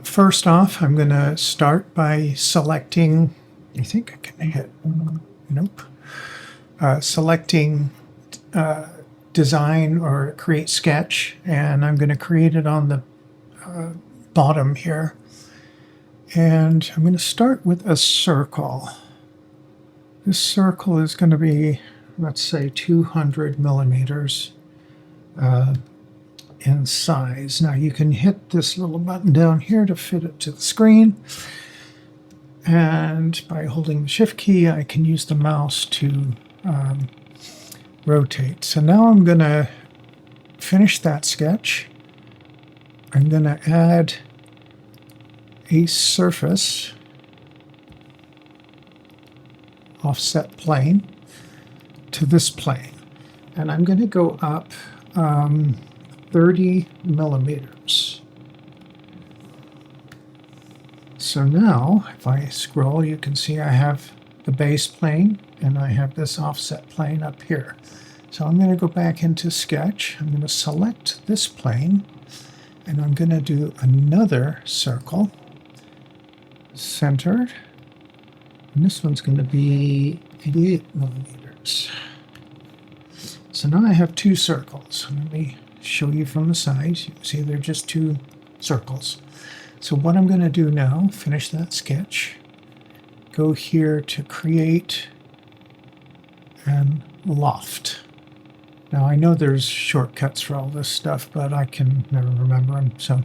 First off, I'm going to start by selecting, I think I can hit, nope, selecting design or create sketch, and I'm going to create it on the bottom here. And I'm going to start with a circle. This circle is going to be, let's say, 200 millimeters in size. Now you can hit this little button down here to fit it to the screen. And by holding the Shift key, I can use the mouse to rotate. So now I'm going to finish that sketch. I'm going to add a surface offset plane to this plane. And I'm going to go up 30 millimeters. So now, if I scroll, you can see I have the base plane and I have this offset plane up here. So I'm going to go back into Sketch. I'm going to select this plane and I'm going to do another circle, centered. And this one's going to be 88 millimeters. So now I have two circles. Let me show you from the sides. You can see they're just two circles. So what I'm going to do now, finish that sketch, go here to create and loft. Now I know there's shortcuts for all this stuff, but I can never remember them. So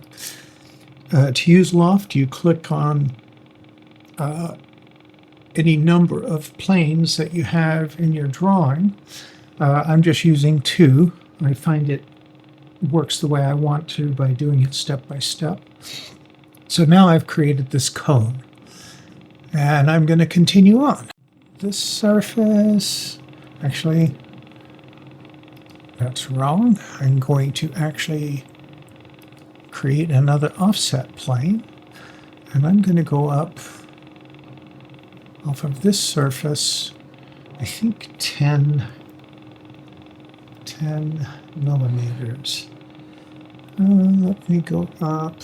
to use loft, you click on any number of planes that you have in your drawing. I'm just using two. I find it works the way I want to by doing it step by step. So now I've created this cone, and I'm going to continue on. This surface, actually, that's wrong. I'm going to actually create another offset plane, and I'm going to go up off of this surface, I think 10 millimeters. Let me go up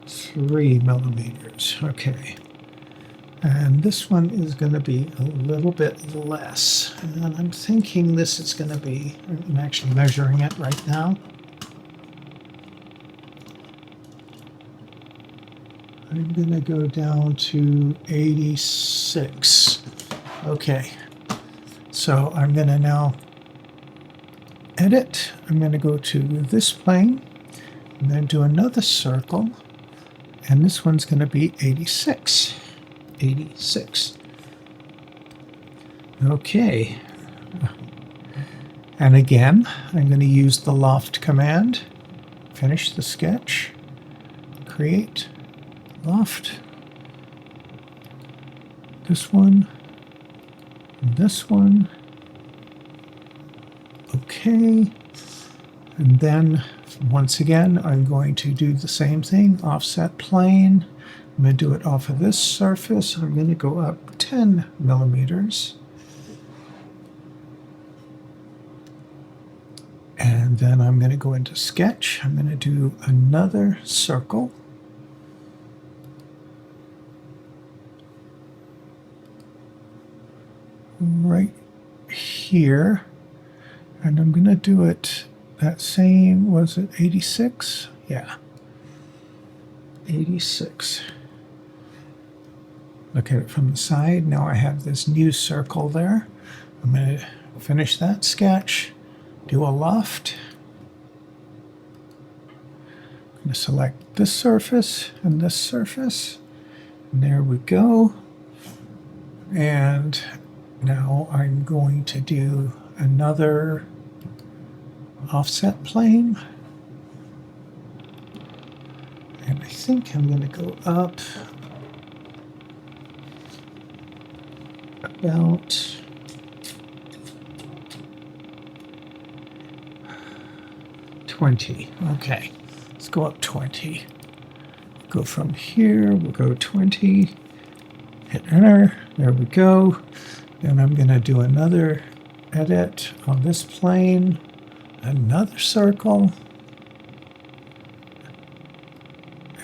3 millimeters. Okay. And this one is going to be a little bit less. And I'm thinking this is going to be, I'm actually measuring it right now. I'm going to go down to 86. Okay. So I'm going to now edit. I'm going to go to this plane and then do another circle. And this one's going to be 86. 86. Okay. And again, I'm going to use the loft command. Finish the sketch. Create. Loft. This one. And this one. Okay. And then once again, I'm going to do the same thing, offset plane. I'm going to do it off of this surface. I'm going to go up 10 millimeters. And then I'm going to go into Sketch. I'm going to do another circle. Right here. And I'm going to do it that same, was it 86? Yeah. 86. Look at it from the side. Now I have this new circle there. I'm going to finish that sketch, do a loft. I'm going to select this surface and this surface. And there we go. And now I'm going to do another offset plane. And I think I'm going to go up about 20. Okay, let's go up 20. Go from here, we'll go 20. Hit enter. There we go. Then I'm going to do another edit on this plane. Another circle.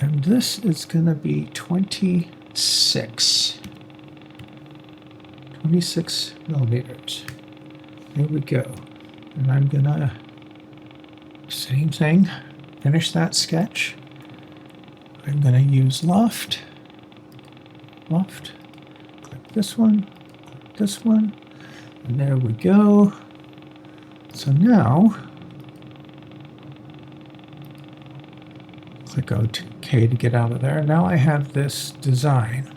And this is going to be 26 millimeters. There we go. And I'm going to, same thing, finish that sketch. I'm going to use Loft, click this one, and there we go. So now, click OK to get out of there. Now I have this design,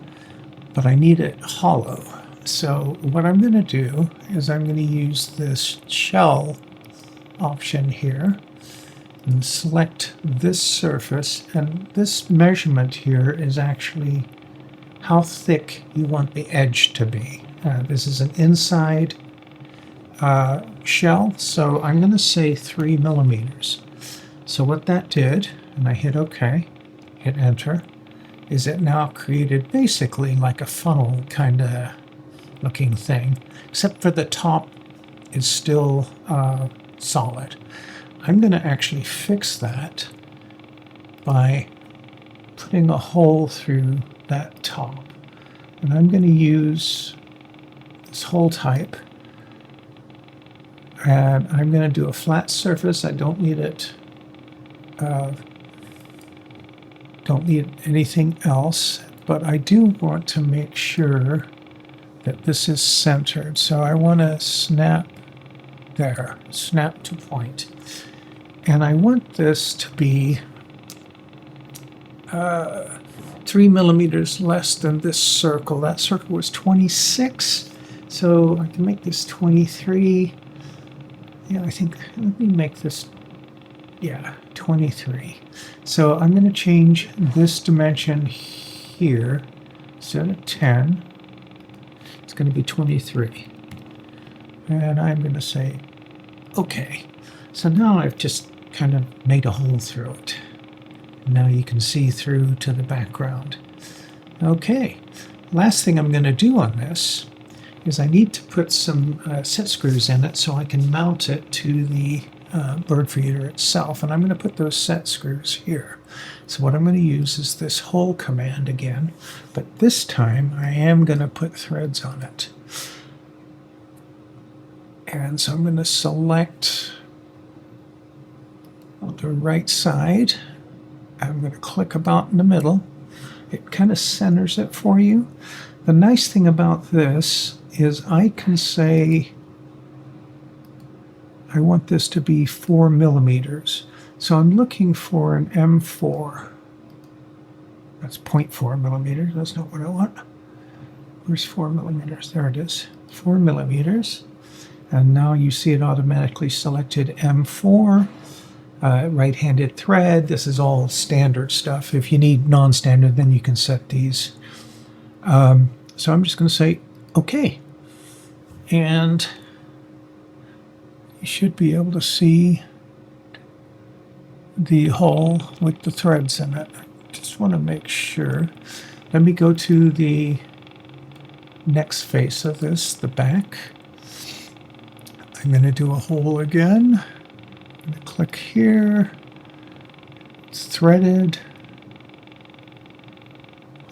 but I need it hollow. So what I'm going to do is I'm going to use this shell option here and select this surface, and this measurement here is actually how thick you want the edge to be. This is an inside shell, so I'm going to say 3 millimeters. So what that did, and I hit OK, hit enter, is it now created basically like a funnel kind of looking thing, except for the top is still solid. I'm going to actually fix that by putting a hole through that top. And I'm going to use this hole type. And I'm going to do a flat surface. I don't need it. Don't need anything else. But I do want to make sure that this is centered. So I want to snap there, snap to point. And I want this to be 3 millimeters less than this circle. That circle was 26, so I can make this 23. Yeah, I think, let me make this, yeah, 23. So I'm going to change this dimension here. Instead of 10, it's going to be 23. And I'm going to say, okay. So now I've just kind of made a hole through it. Now you can see through to the background. Okay, last thing I'm going to do on this is I need to put some set screws in it so I can mount it to the bird feeder itself, and I'm going to put those set screws here. So what I'm going to use is this hole command again, but this time I am going to put threads on it. And so I'm going to select the right side. I'm going to click about in the middle. It kind of centers it for you. The nice thing about this is I can say I want this to be 4 millimeters. So I'm looking for an M4. That's 0.4 millimeters. That's not what I want. Where's 4 millimeters? There it is. 4 millimeters. And now you see it automatically selected M4. Right-handed thread. This is all standard stuff. If you need non-standard, then you can set these. So I'm just going to say OK. And you should be able to see the hole with the threads in it. Just want to make sure. Let me go to the next face of this, the back. I'm going to do a hole again. I'm going to click here. It's threaded.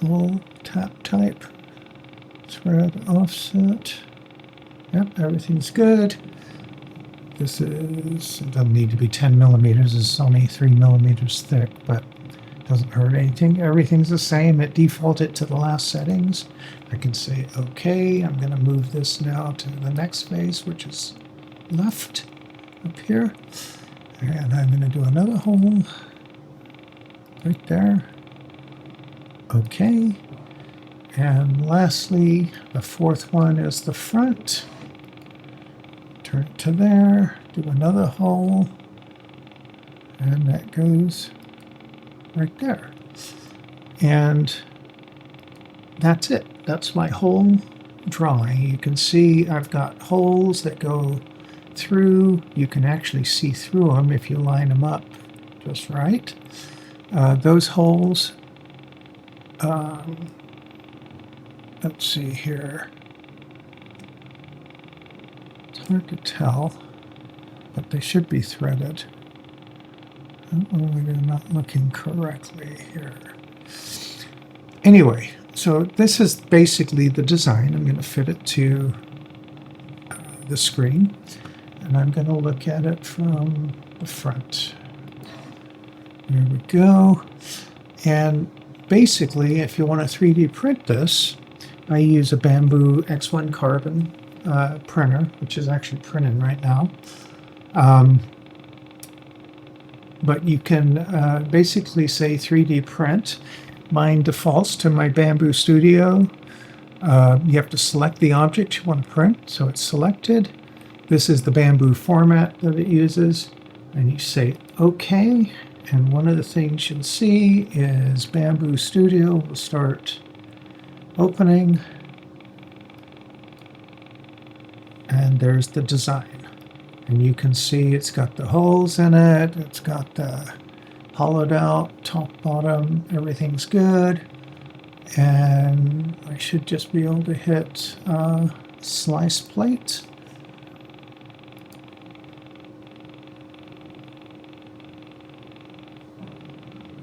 Hole, tap type, thread offset. Yep, everything's good. This is, it doesn't need to be 10 millimeters. It's only 3 millimeters thick, but it doesn't hurt anything. Everything's the same. It defaulted to the last settings. I can say OK. I'm going to move this now to the next face, which is left up here. And I'm going to do another hole right there. OK. And lastly, the fourth one is the front. Turn it to there, do another hole, and that goes right there. And that's it. That's my whole drawing. You can see I've got holes that go through. You can actually see through them if you line them up just right. Those holes, let's see here. It's hard to tell, but they should be threaded. I'm not looking correctly here. Anyway, so this is basically the design. I'm going to fit it to the screen, and I'm going to look at it from the front. There we go. And basically, if you want to 3D print this, I use a Bamboo X1 Carbon printer, which is actually printing right now. But you can basically say 3D print. Mine defaults to my Bamboo Studio. You have to select the object you want to print, so it's selected. This is the Bamboo format that it uses, and you say OK. And one of the things you'll see is Bamboo Studio will start opening, and there's the design. And you can see it's got the holes in it, it's got the hollowed out top, bottom, everything's good. And I should just be able to hit slice plate.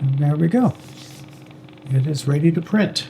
And there we go. It is ready to print.